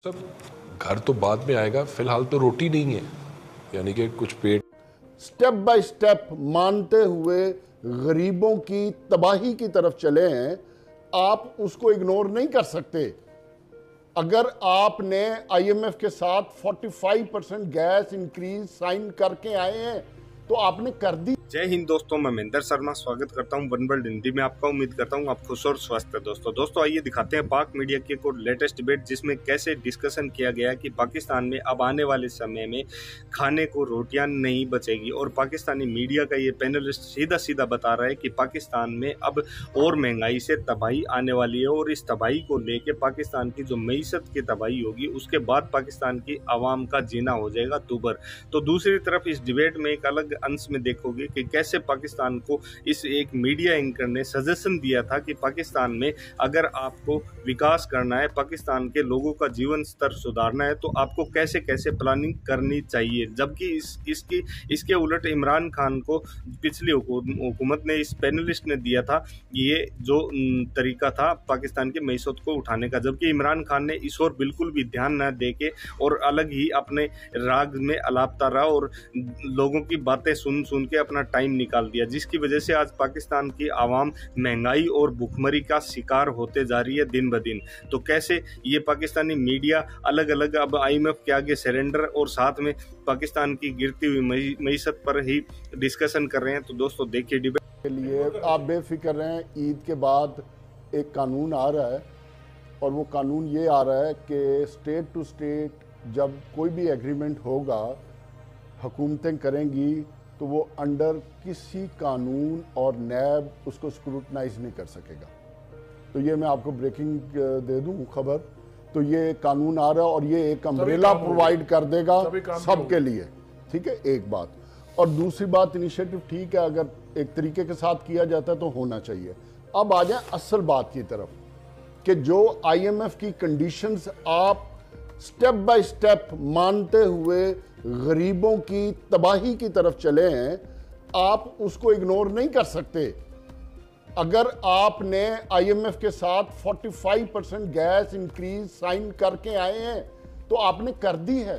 सब घर तो बाद में आएगा, फिलहाल तो रोटी नहीं है, यानी कि कुछ पेट। स्टेप बाय स्टेप मानते हुए गरीबों की तबाही की तरफ चले हैं। आप उसको इग्नोर नहीं कर सकते। अगर आपने आईएमएफ के साथ 45% गैस इंक्रीज साइन करके आए हैं तो आपने कर दी। जय हिंद दोस्तों, मैं महेंद्र शर्मा स्वागत करता हूं वन वर्ल्ड हिंदी में आपका। उम्मीद करता हूं आप खुश और स्वस्थ है। दोस्तों आइए दिखाते हैं पाक मीडिया की एक और लेटेस्ट डिबेट, जिसमें कैसे डिस्कशन किया गया कि पाकिस्तान में अब आने वाले समय में खाने को रोटियां नहीं बचेगी। और पाकिस्तानी मीडिया का ये पैनलिस्ट सीधा सीधा बता रहा है कि पाकिस्तान में अब और महंगाई से तबाही आने वाली है, और इस तबाही को लेके पाकिस्तान की जो मईशत की तबाही होगी उसके बाद पाकिस्तान की आवाम का जीना हो जाएगा दुभर। तो दूसरी तरफ इस डिबेट में एक अलग अंश में देखोगे कि कैसे पाकिस्तान को इस एक मीडिया एंकर ने सजेशन दिया था कि पाकिस्तान में अगर आपको विकास करना है, पाकिस्तान के लोगों का जीवन स्तर सुधारना है, तो आपको कैसे कैसे प्लानिंग करनी चाहिए। जबकि इसके उलट इमरान खान को पिछली हुकूमत ने, इस पैनलिस्ट ने दिया था ये जो तरीका था पाकिस्तान की मईशत को उठाने का। जबकि इमरान खान ने इस ओर बिल्कुल भी ध्यान न दे के और अलग ही अपने राग में अलापता रहा और लोगों की बातें सुन के अपना टाइम निकाल दिया, जिसकी वजह से आज पाकिस्तान की आवाम महंगाई और भुखमरी का शिकार होते जा रही है दिन ब दिन। तो कैसे ये पाकिस्तानी मीडिया अलग अलग अब आईएमएफ के आगे सरेंडर और साथ में पाकिस्तान की गिरती हुई मईशत पर ही डिस्कशन कर रहे हैं। तो दोस्तों देखिए डिबेट के लिए आप बेफिक्र रहें। ईद के बाद एक कानून आ रहा है और वो कानून ये आ रहा है कि स्टेट टू स्टेट जब कोई भी एग्रीमेंट होगा, हुकूमतें करेंगी तो वो अंडर किसी कानून और नैब उसको स्क्रूटनाइज नहीं कर सकेगा। तो ये मैं आपको ब्रेकिंग दे दूं खबर। तो ये कानून आ रहा है और ये एक अम्ब्रेला प्रोवाइड कर देगा सबके लिए। ठीक है, एक बात। और दूसरी बात, इनिशिएटिव ठीक है, अगर एक तरीके के साथ किया जाता है तो होना चाहिए। अब आ जाए असल बात की तरफ कि जो आईएमएफ की कंडीशंस आप स्टेप बाय स्टेप मानते हुए गरीबों की तबाही की तरफ चले हैं, आप उसको इग्नोर नहीं कर सकते। अगर आपने आईएमएफ के साथ 45% गैस इंक्रीज साइन करके आए हैं तो आपने कर दी है।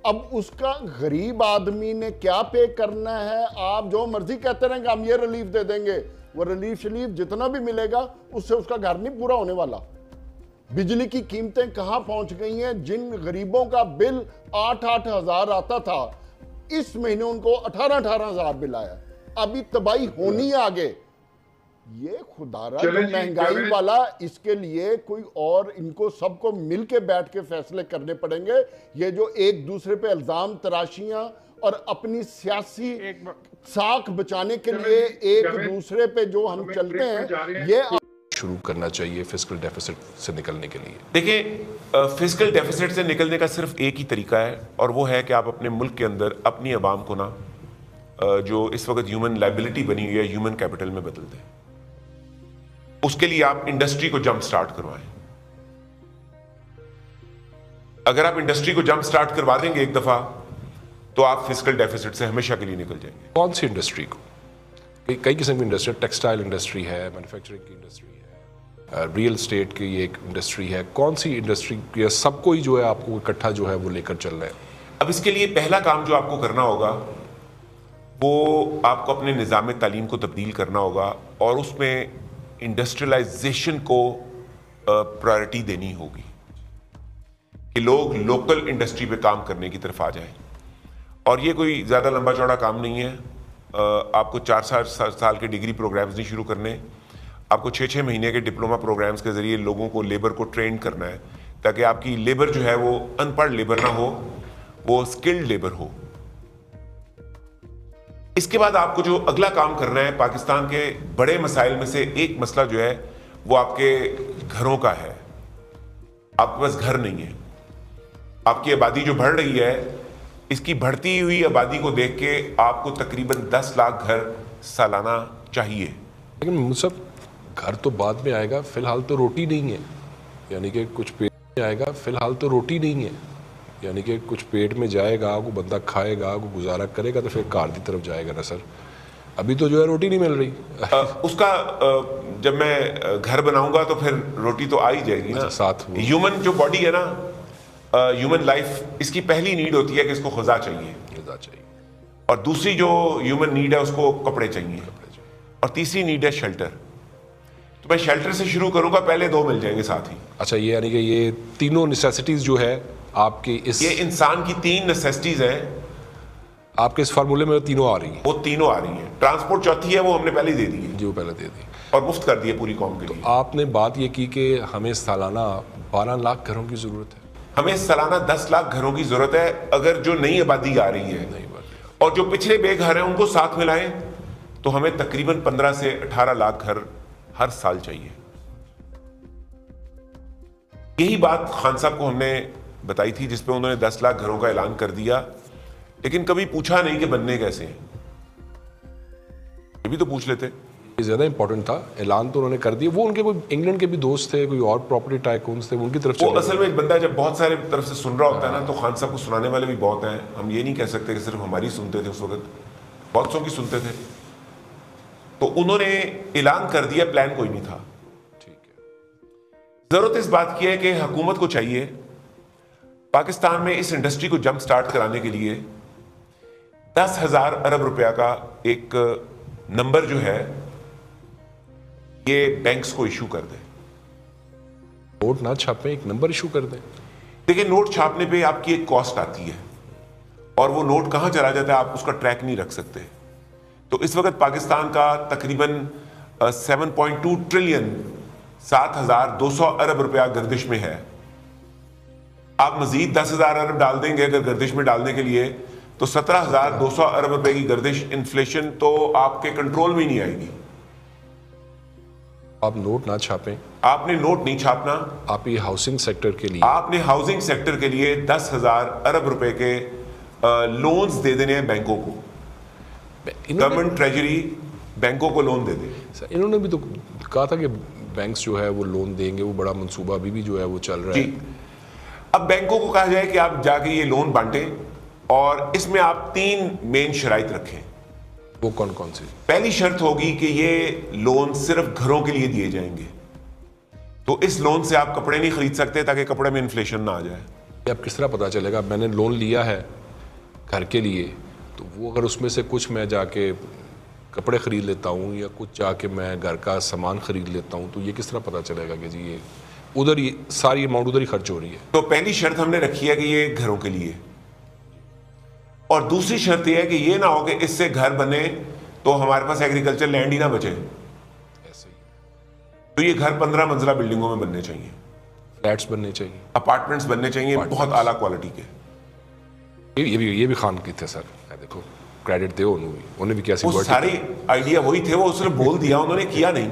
अब उसका गरीब आदमी ने क्या पे करना है? आप जो मर्जी कहते रहेंगे हम ये रिलीफ दे देंगे, वो रिलीफ जितना भी मिलेगा उससे उसका घर नहीं पूरा होने वाला। बिजली की कीमतें कहां पहुंच गई हैं? जिन गरीबों का बिल 8-8 हजार आता था, इस महीने उनको 18-18 हजार बिल आया। अभी तबाही होनी है आगे। ये खुदारा महंगाई वाला, इसके लिए कोई और इनको सबको मिलके बैठ के फैसले करने पड़ेंगे। ये जो एक दूसरे पे इल्जाम तराशियां और अपनी सियासी साख बचाने के लिए एक दूसरे पे जो हम चलते हैं, ये शुरू करना चाहिए फिस्कल डेफिसिट से निकलने के लिए। देखिए, फिस्कल डेफिसिट से निकलने का सिर्फ एक ही तरीका है, और वो है कि आप अपने मुल्क के अंदर अपनी आवाम को ना जो इस वक्त ह्यूमन लाइबिलिटी बनी हुई है ह्यूमन कैपिटल में बदल दें। उसके लिए आप इंडस्ट्री को जंप स्टार्ट करवाएं। अगर आप इंडस्ट्री को जंप स्टार्ट करवा देंगे एक दफा, तो आप फिस्कल डेफिसिट से हमेशा के लिए निकल जाएंगे। कौन सी इंडस्ट्री को? कई किस्म की इंडस्ट्री, टेक्सटाइल इंडस्ट्री है, मैन्युफैक्चरिंग की इंडस्ट्री है, रियल एस्टेट की एक इंडस्ट्री है। कौन सी इंडस्ट्री या सबको ही जो है आपको इकट्ठा जो है वो लेकर चलना है? अब इसके लिए पहला काम जो आपको करना होगा वो आपको अपने निज़ाम तालीम को तब्दील करना होगा, और उसमें इंडस्ट्रियलाइजेशन को प्रायोरिटी देनी होगी कि लोग लोकल इंडस्ट्री पे काम करने की तरफ आ जाएं। और ये कोई ज़्यादा लंबा चौड़ा काम नहीं है। आपको 4 साल के डिग्री प्रोग्राम्स नहीं शुरू करने, आपको 6-6 महीने के डिप्लोमा प्रोग्राम्स के जरिए लोगों को, लेबर को ट्रेन करना है, ताकि आपकी लेबर जो है वो अनपढ़ लेबर ना हो, वो स्किल्ड लेबर हो। इसके बाद आपको जो अगला काम करना है, पाकिस्तान के बड़े मसाइल में से एक मसला जो है वो आपके घरों का है। आपके पास घर नहीं है। आपकी आबादी जो बढ़ रही है, इसकी बढ़ती हुई आबादी को देख के आपको तकरीबन 10 लाख घर सालाना चाहिए। लेकिन मुझसे घर तो बाद में आएगा, फिलहाल तो रोटी नहीं है, यानी कि कुछ पेट में आएगा, फिलहाल तो रोटी नहीं है, यानी कि कुछ पेट में जाएगा, वो बंदा खाएगा, वो गुजारा करेगा तो फिर कार की तरफ जाएगा ना सर। अभी तो जो है रोटी नहीं मिल रही। उसका जब मैं घर बनाऊंगा तो फिर रोटी तो आ ही जाएगी ना। साथ वो ह्यूमन जो बॉडी है ना, ह्यूमन लाइफ, इसकी पहली नीड होती है कि इसको ग़िज़ा चाहिए, ग़िज़ा चाहिए, और दूसरी जो ह्यूमन नीड है उसको कपड़े चाहिए, और तीसरी नीड है शेल्टर। तो मैं शेल्टर से शुरू करूंगा, पहले दो मिल जाएंगे साथ ही। अच्छा, ये यानी कि ये तीनों नेसेसिटीज जो है आपकी ये इंसान की तीन नेसेसिटीज हैं, आपके इस फार्मूले में तीनों आ रही हैं। वो तीनों आ रही हैं। ट्रांसपोर्ट चौथी है, वो हमने पहले दे दी है, जो पहले दे दी और मुफ्त कर दी है पूरी कौम के लिए। आपने बात ये की कि हमें सालाना 12 लाख घरों की जरूरत है। हमें सालाना 10 लाख घरों की जरूरत है, अगर जो नई आबादी आ रही है और जो पिछले बेघर हैं उनको साथ मिलाएं तो हमें तकरीबन 15 से 18 लाख घर हर साल चाहिए। यही बात खान साहब को हमने बताई थी, जिसपे उन्होंने 10 लाख घरों का ऐलान कर दिया, लेकिन कभी पूछा नहीं कि बनने कैसे हैं। ये भी तो पूछ लेते। ये ज्यादा इंपॉर्टेंट था। ऐलान तो उन्होंने कर दिया। वो उनके कोई इंग्लैंड के भी दोस्त थे, कोई और प्रॉपर्टी टाइकून्स थे, उनकी तरफ वो असल में एक बंदा जब बहुत सारे तरफ से सुन रहा होता है ना, तो खान साहब को सुनाने वाले भी बहुत हैं। हम ये नहीं कह सकते कि सिर्फ हमारी सुनते थे, उस वक्त बहुत सौ की सुनते थे। तो उन्होंने ऐलान कर दिया, प्लान कोई नहीं था। ठीक है। जरूरत इस बात की है कि हुकूमत को चाहिए पाकिस्तान में इस इंडस्ट्री को जंप स्टार्ट कराने के लिए 10,000 अरब रुपया का एक नंबर जो है ये बैंक्स को इशू कर दे। नोट ना छापे, एक नंबर इशू कर दें। देखिए, नोट छापने पे आपकी एक कॉस्ट आती है, और वो नोट कहां चला जाता है आप उसका ट्रैक नहीं रख सकते। तो इस वक्त पाकिस्तान का तकरीबन 7.2 ट्रिलियन 7,200 अरब रुपया गर्दिश में है। आप मजीद 10,000 अरब डाल देंगे अगर गर्दिश में डालने के लिए, तो 17,200 अरब रुपए की गर्दिश, इन्फ्लेशन तो आपके कंट्रोल में नहीं आएगी। आप नोट ना छापें, आपने नोट नहीं छापना। आप ये हाउसिंग सेक्टर के लिए, आपने हाउसिंग सेक्टर के लिए 10,000 अरब रुपए के लोन्स दे देने हैं बैंकों को। गवर्नमेंट ट्रेजरी बैंकों को लोन दे दे। इन्होंने भी तो कहा था कि बैंक्स जो है वो लोन देंगे, वो बड़ा मंसूबा अभी भी जो है वो चल रहा है। अब बैंकों को कहा जाए कि आप जाके ये लोन बांटें, और इसमें आप 3 मेन शराइत रखें। वो कौन कौन सी? पहली शर्त होगी कि ये लोन सिर्फ घरों के लिए दिए जाएंगे। तो इस लोन से आप कपड़े नहीं खरीद सकते, ताकि कपड़े में इन्फ्लेशन ना आ जाए। अब किस तरह पता चलेगा मैंने लोन लिया है घर के लिए, तो वो अगर उसमें से कुछ मैं जाके कपड़े खरीद लेता हूँ या कुछ जाके मैं घर का सामान खरीद लेता हूँ, तो ये किस तरह पता चलेगा कि जी ये उधर ही सारी अमाउंट उधर ही खर्च हो रही है? तो पहली शर्त हमने रखी है कि ये घरों के लिए, और दूसरी शर्त यह है कि ये ना हो कि इससे घर बने तो हमारे पास एग्रीकल्चर लैंड ही ना बचे। ऐसे ही तो ये घर 15 मंजिला बिल्डिंगों में बनने चाहिए, फ्लैट्स बनने चाहिए, अपार्टमेंट्स बनने चाहिए, बहुत आला क्वालिटी के। ये भी खान की थे सर, देखो क्रेडिट दे उन्होंने भी क्या सारी आइडिया वही थे, वो उसने बोल दिया, उन्होंने किया नहीं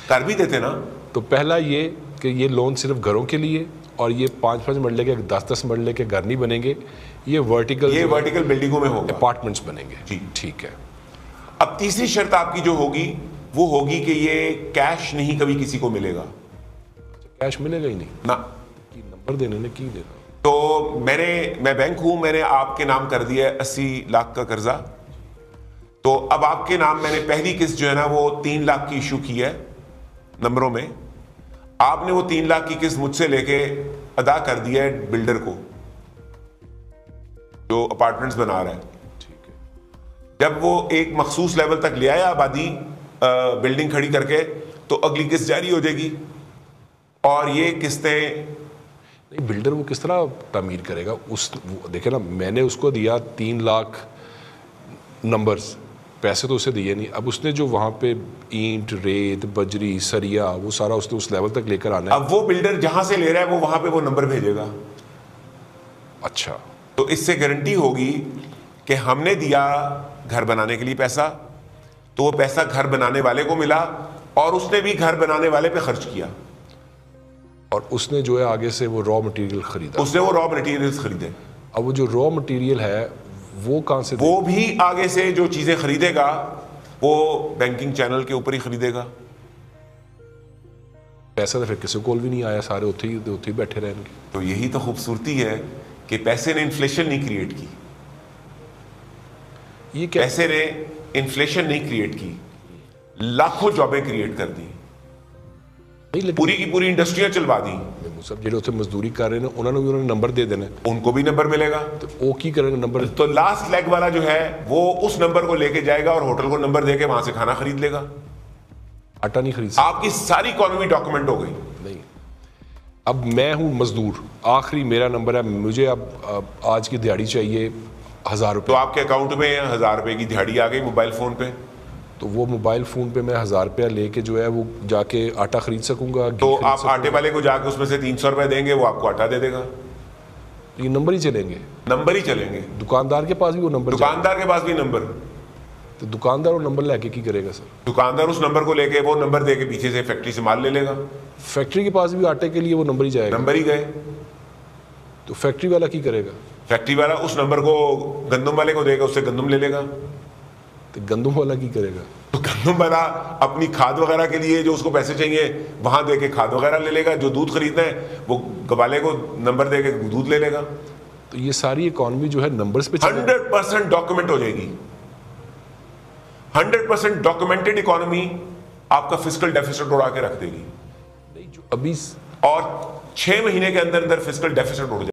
कर भी देते ना। तो पहला ये कि ये लोन सिर्फ घरों के लिए, और ये 5-5 मरले के 10-10 मरले के घर नहीं बनेंगे, ये वर्टिकल बिल्डिंगों में होगा, अपार्टमेंट्स बनेंगे। जी ठीक है। अब तीसरी शर्त आपकी जो होगी वो होगी कि ये कैश नहीं कभी किसी को मिलेगा। कैश मिलेगा ही नहीं ना, नंबर देने ने की देना। तो मैं बैंक हूं, मैंने आपके नाम कर दिया 80 लाख का कर्जा। तो अब आपके नाम मैंने पहली किस्त जो है ना वो 3 लाख की इशू की है नंबरों में। आपने वो 3 लाख की किस्त मुझसे लेके अदा कर दिया है बिल्डर को जो अपार्टमेंट्स बना रहा है। ठीक है। जब वो एक मखसूस लेवल तक ले आया आबादी बिल्डिंग खड़ी करके, तो अगली किस्त जारी हो जाएगी, और ये किस्तें नहीं, बिल्डर वो किस तरह तामीर करेगा? देखे ना, मैंने उसको दिया 3 लाख नंबर्स, पैसे तो उसे दिए नहीं। अब उसने जो वहाँ पे ईंट, रेत, बजरी, सरिया, वो सारा उसने उस लेवल तक लेकर आना है। अब वो बिल्डर जहां से ले रहा है वो वहां पे वो नंबर भेजेगा। अच्छा, तो इससे गारंटी होगी कि हमने दिया घर बनाने के लिए पैसा, तो वो पैसा घर बनाने वाले को मिला, और उसने भी घर बनाने वाले पे खर्च किया, और उसने जो है आगे से वो रॉ मटेरियल खरीदा। उसने वो रॉ मटेरियल्स खरीदे। अब वो जो रॉ मटेरियल है वो कहाँ से? वो भी आगे से जो चीजें खरीदेगा वो बैंकिंग चैनल के ऊपर ही खरीदेगा। पैसा तो फिर किसी को भी नहीं आया, सारे उठे ही बैठे रहेंगे। तो यही तो खूबसूरती है कि पैसे ने इन्फ्लेशन नहीं क्रिएट की। ये क्या? पैसे ने इन्फ्लेशन नहीं क्रिएट की, लाखों जॉबें क्रिएट कर दी, नहीं लेकिन पूरी की पूरी इंडस्ट्रियां चलवा दी। सब जो उत्थे मजदूरी कर रहे हैं उन्होंने भी उन्होंने नंबर दे देना, उनको भी नंबर मिलेगा। तो वो की करेंगे नंबर? तो लास्ट लेग वाला जो है वो उस नंबर को लेके जाएगा और होटल को नंबर देके वहां से खाना खरीद लेगा। आटा नहीं खरीद सकता। आपकी सारी इकोनॉमी डॉक्यूमेंट हो गई। नहीं, अब मैं हूं मजदूर, आखिरी मेरा नंबर है, मुझे अब आज की दिहाड़ी चाहिए 1000 तो रुपये, आपके अकाउंट में 1000 रुपए की दिहाड़ी आ गई मोबाइल फोन पे, तो वो मोबाइल फोन पे मैं 1000 रुपया लेके जो है वो जाके आटा खरीद सकूंगा। घी तो खरीद आप सकूंगा। आटे वाले को जाके उसमें से 300 रुपए देंगे, वो आपको आटा दे देगा। ये नंबर ही चलेंगे, नंबर ही चलेंगे। दुकानदार के पास भी वो नंबर दुकानदार के पास भी नंबर, जाएगा। तो दुकानदार वो नंबर लेके की करेगा सर? दुकानदार उस नंबर को लेके वो नंबर देके पीछे से फैक्ट्री से माल ले लेगा। फैक्ट्री के पास भी आटे के लिए वो नंबर ही जाएगा, नंबर ही गए। तो फैक्ट्री वाला की करेगा? फैक्ट्री वाला उस नंबर को गंदम वाले को देगा, उससे गंदम ले लेगा। तो गंदम वाला की करेगा? तो गंदम वाला अपनी खाद वगैरह के लिए जो उसको पैसे चाहिए वहां देके खाद वगैरह ले लेगा। जो दूध खरीदना है वो गवाले को नंबर देके दूध ले लेगा। तो ये सारी इकोनॉमी जो है नंबर्स पे 100% डॉक्यूमेंट हो जाएगी। 100% डॉक्यूमेंटेड इकोनॉमी आपका फिस्कल डेफिसिट उड़ा के रख देगी। नहीं, जो अभी और 6 महीने के अंदर अंदर फिस्कल डेफिसिट उड़ जाएगा।